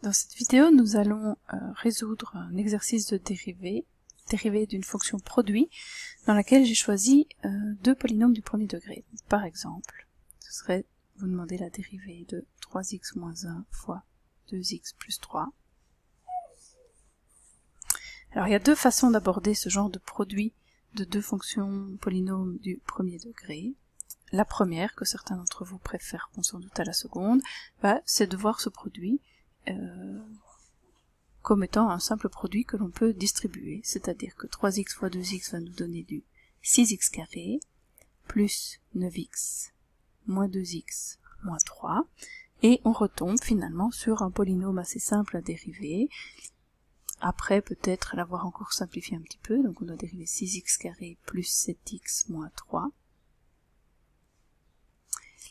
Dans cette vidéo, nous allons résoudre un exercice de dérivée d'une fonction produit, dans laquelle j'ai choisi deux polynômes du premier degré. Par exemple, ce serait, vous demandez la dérivée de 3x moins 1 fois 2x plus 3. Alors il y a deux façons d'aborder ce genre de produit de deux fonctions polynômes du premier degré. La première, que certains d'entre vous préféreront sans doute à la seconde, c'est de voir ce produit comme étant un simple produit que l'on peut distribuer, c'est-à-dire que 3x fois 2x va nous donner du 6x carré, plus 9x, moins 2x, moins 3, et on retombe finalement sur un polynôme assez simple à dériver. Après, peut-être l'avoir encore simplifié un petit peu, donc on doit dériver 6x carré plus 7x moins 3.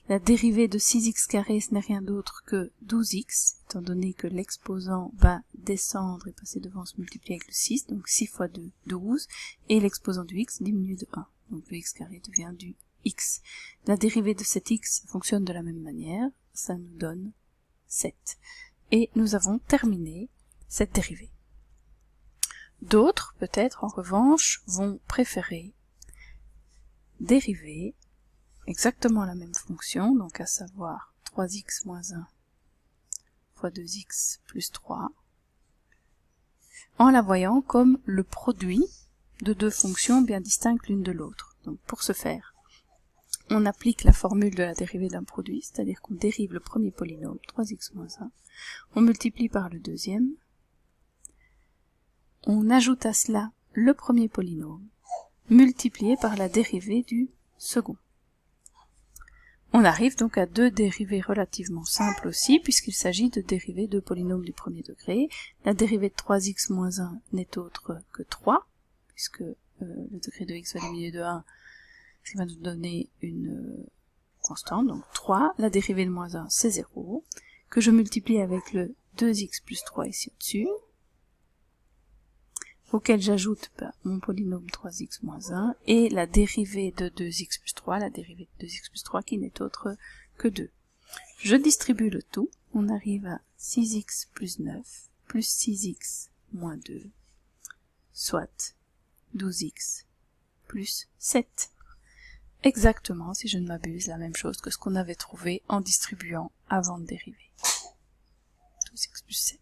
La dérivée de 6x carré, ce n'est rien d'autre que 12x, étant donné que l'exposant va descendre et passer devant se multiplier avec le 6, donc 6 fois 2, 12, et l'exposant du x diminue de 1, donc le x carré devient du x. La dérivée de cet x fonctionne de la même manière, ça nous donne 7. Et nous avons terminé cette dérivée. D'autres, peut-être, en revanche, vont préférer dériver exactement la même fonction, donc à savoir 3x moins 1 fois 2x plus 3, en la voyant comme le produit de deux fonctions bien distinctes l'une de l'autre. Donc pour ce faire, on applique la formule de la dérivée d'un produit, c'est-à-dire qu'on dérive le premier polynôme, 3x moins 1, on multiplie par le deuxième, on ajoute à cela le premier polynôme, multiplié par la dérivée du second. On arrive donc à deux dérivées relativement simples aussi, puisqu'il s'agit de dériver deux polynômes du premier degré. La dérivée de 3x moins 1 n'est autre que 3, puisque le degré de x va diminuer de 1, ce qui va nous donner une constante, donc 3. La dérivée de moins 1, c'est 0, que je multiplie avec le 2x plus 3 ici au-dessus, auquel j'ajoute mon polynôme 3x moins 1, et la dérivée de 2x plus 3, la dérivée de 2x plus 3 qui n'est autre que 2. Je distribue le tout, on arrive à 6x plus 9, plus 6x moins 2, soit 12x plus 7. Exactement, si je ne m'abuse, la même chose que ce qu'on avait trouvé en distribuant avant de dériver. 12x plus 7.